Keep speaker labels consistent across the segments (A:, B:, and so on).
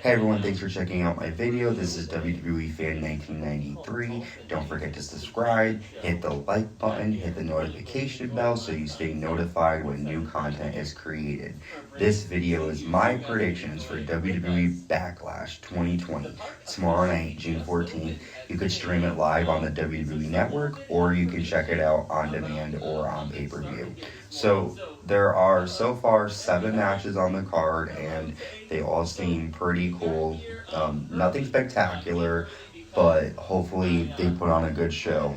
A: Hey everyone, thanks for checking out my video. This is WWE Fan 1993. Don't forget to subscribe, hit the like button, hit the notification bell so you stay notified when new content is created. This video is my predictions for WWE Backlash 2020. Tomorrow night, June 14th, you could stream it live on the WWE Network or you can check it out on demand or on pay-per-view. So there are so far 7 matches on the card and they all seem pretty cool. Nothing spectacular, but hopefully they put on a good show.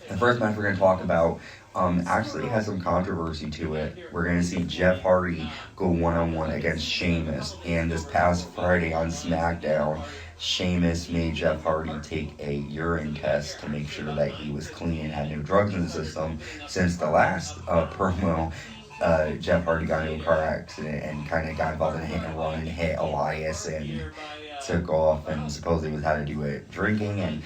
A: The first match we're going to talk about actually has some controversy to it. We're going to see Jeff Hardy go one-on-one against Sheamus. And this past Friday on SmackDown, Sheamus made Jeff Hardy take a urine test to make sure that he was clean and had no drugs in the system. Since the last promo, Jeff Hardy got into a car accident and kind of got involved in a hit and run and hit Elias and took off and supposedly was had to do it drinking. And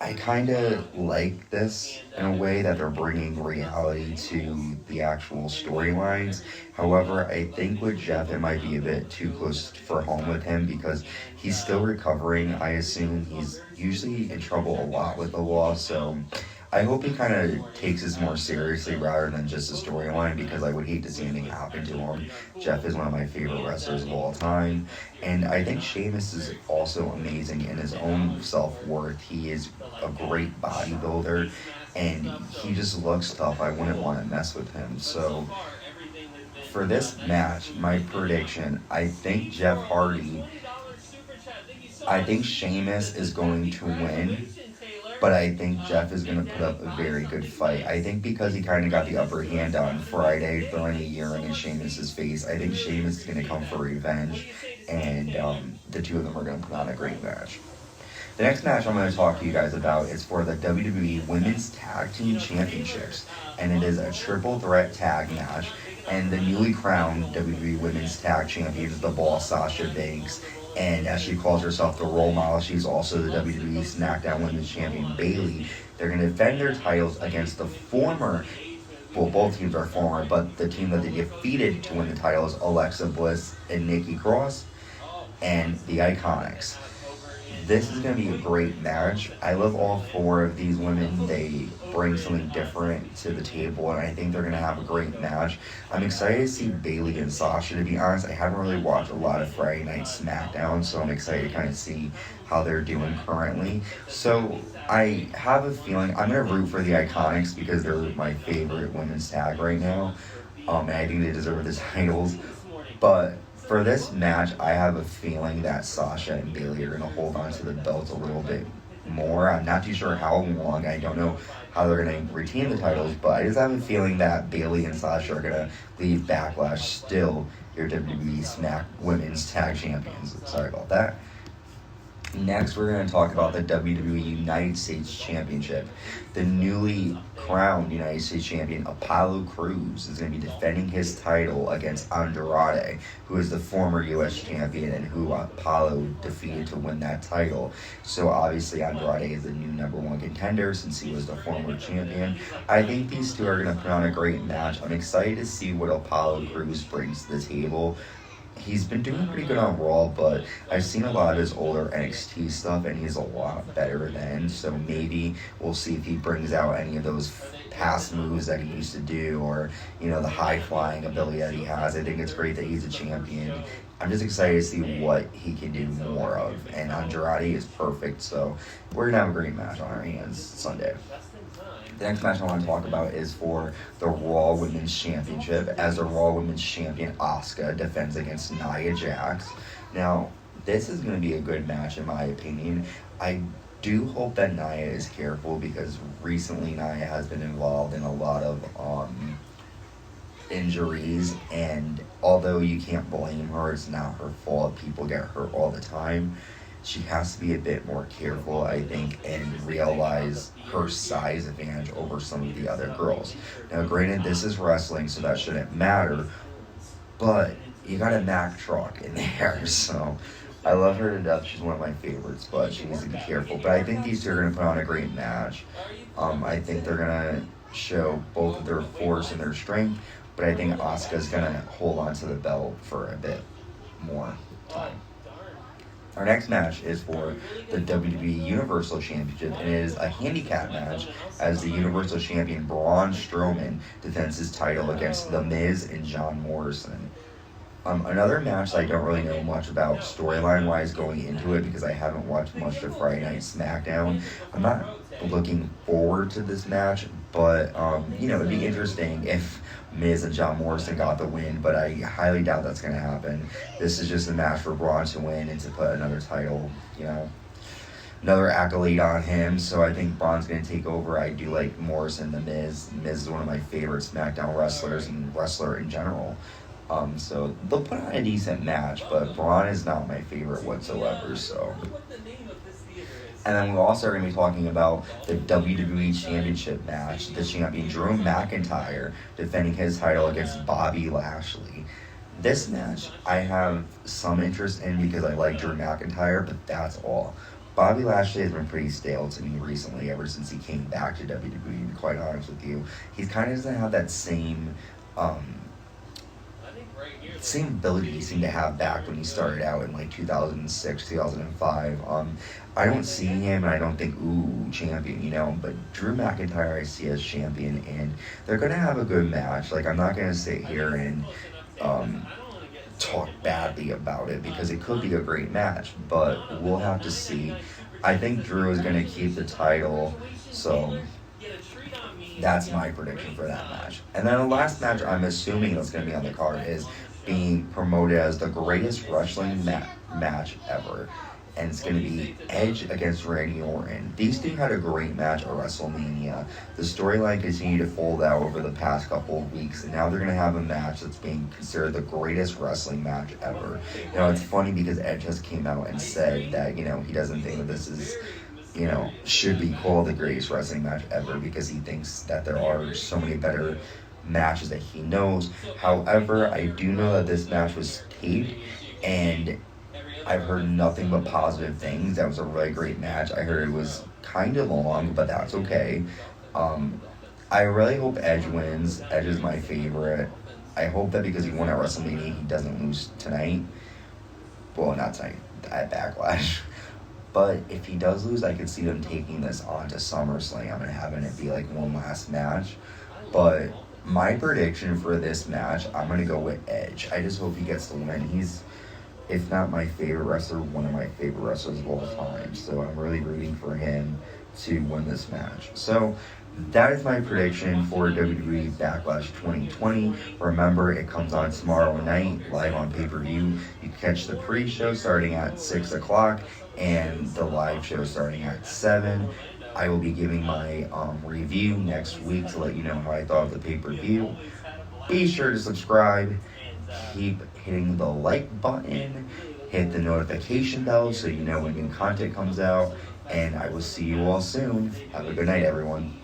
A: I kind of like this in a way that they're bringing reality to the actual storylines. However, I think with Jeff it might be a bit too close for home with him because he's still recovering. I assume he's usually in trouble a lot with the law, so I hope he kind of takes this more seriously rather than just a storyline because I would hate to see anything happen to him. Jeff is one of my favorite wrestlers of all time. And I think Sheamus is also amazing in his own self-worth. He is a great bodybuilder and he just looks tough. I wouldn't want to mess with him. So for this match, my prediction, I think Sheamus is going to win. But I think Jeff is going to put up a very good fight. I think because he kind of got the upper hand on Friday, throwing a urine in Sheamus' face, I think Sheamus is going to come for revenge, and the two of them are going to put on a great match. The next match I'm going to talk to you guys about is for the WWE Women's Tag Team Championships, and it is a triple threat tag match, and the newly crowned WWE Women's Tag Champions, the Boss Sasha Banks, and as she calls herself the role model, she's also the WWE SmackDown Women's Champion Bayley. They're going to defend their titles against the former, well, both teams are former, but the team that they defeated to win the titles, Alexa Bliss and Nikki Cross, and the Iconics. This is going to be a great match. I love all 4 of these women. They bring something different to the table, and I think they're going to have a great match. I'm excited to see Bayley and Sasha, to be honest. I haven't really watched a lot of Friday Night SmackDown, so I'm excited to kind of see how they're doing currently. So I have a feeling I'm going to root for the Iconics because they're my favorite women's tag right now, and I think they deserve the titles. But for this match, I have a feeling that Sasha and Bayley are going to hold on to the belts a little bit more. I'm not too sure how long. I don't know how they're going to retain the titles, but I just have a feeling that Bayley and Sasha are going to leave Backlash still your WWE Women's Tag Champions. Sorry about that. Next, we're going to talk about the WWE United States Championship. The newly crowned United States Champion, Apollo Crews, is going to be defending his title against Andrade, who is the former U.S. Champion and who Apollo defeated to win that title. So obviously Andrade is the new #1 contender since he was the former champion. I think these two are going to put on a great match. I'm excited to see what Apollo Crews brings to the table. He's been doing pretty good on Raw, but I've seen a lot of his older NXT stuff, and he's a lot better then. So maybe we'll see if he brings out any of those past moves that he used to do, or the high-flying ability that he has. I think it's great that he's a champion. I'm just excited to see what he can do more of, and Andrade is perfect. So we're gonna have a great match on our hands Sunday. The next match I want to talk about is for the Raw Women's Championship, as the Raw Women's Champion Asuka defends against Nia Jax. Now, this is going to be a good match in my opinion. I do hope that Nia is careful because recently Nia has been involved in a lot of injuries, and although you can't blame her, it's not her fault. People get hurt all the time. She has to be a bit more careful, I think, and realize her size advantage over some of the other girls. Now, granted, this is wrestling, so that shouldn't matter, but you got a Mack truck in there, so I love her to death. She's one of my favorites, but she needs to be careful. But I think these two are going to put on a great match. I think they're going to show both of their force and their strength, but I think Asuka's going to hold on to the belt for a bit more. time. Our next match is for the WWE Universal Championship, and it is a handicap match as the Universal Champion Braun Strowman defends his title against The Miz and John Morrison. Another match that I don't really know much about storyline-wise going into it because I haven't watched much of Friday Night SmackDown. I'm not looking forward to this match, but, it'd be interesting if Miz and John Morrison got the win, but I highly doubt that's going to happen. This is just a match for Braun to win and to put another title, another accolade on him, so I think Braun's going to take over. I do like Morrison, The Miz. Miz is one of my favorite SmackDown wrestlers and wrestler in general. So they'll put on a decent match, but Braun is not my favorite whatsoever, so. And then we also are going to be talking about the WWE Championship match, the champion Drew McIntyre defending his title against Bobby Lashley. This match I have some interest in because I like Drew McIntyre, but that's all. Bobby Lashley has been pretty stale to me recently, ever since he came back to WWE, to be quite honest with you. He kind of doesn't have that same ability he seemed to have back when he started out in like 2006, 2005. I don't see him, and I don't think, champion, but Drew McIntyre I see as champion, and they're going to have a good match. Like, I'm not going to sit here and talk badly about it because it could be a great match, but we'll have to see. I think Drew is going to keep the title, so that's my prediction for that match. And then the last match I'm assuming that's going to be on the card is being promoted as the greatest wrestling match ever. And it's going to be Edge against Randy Orton. These two had a great match at WrestleMania. The storyline continued to fold out over the past couple of weeks, and now they're going to have a match that's being considered the greatest wrestling match ever. It's funny because Edge has came out and said that, he doesn't think that this is, should be called the greatest wrestling match ever because he thinks that there are so many better matches that he knows. However, I do know that this match was taped, and I've heard nothing but positive things. That was a really great match. I heard it was kind of long, but that's okay. I really hope Edge wins. Edge is my favorite. I hope that because he won at WrestleMania, he doesn't lose tonight. Well, not tonight, at Backlash. But if he does lose, I could see them taking this on to SummerSlam and having it be like one last match. But my prediction for this match, I'm going to go with Edge. I just hope he gets the win. He's, if not my favorite wrestler, one of my favorite wrestlers of all time. So I'm really rooting for him to win this match. So that is my prediction for WWE Backlash 2020. Remember, it comes on tomorrow night, live on pay-per-view. You can catch the pre-show starting at 6 o'clock and the live show starting at 7. I will be giving my review next week to let you know how I thought of the pay-per-view. Be sure to subscribe. Keep hitting the like button. Hit the notification bell so you know when new content comes out. And I will see you all soon. Have a good night, everyone.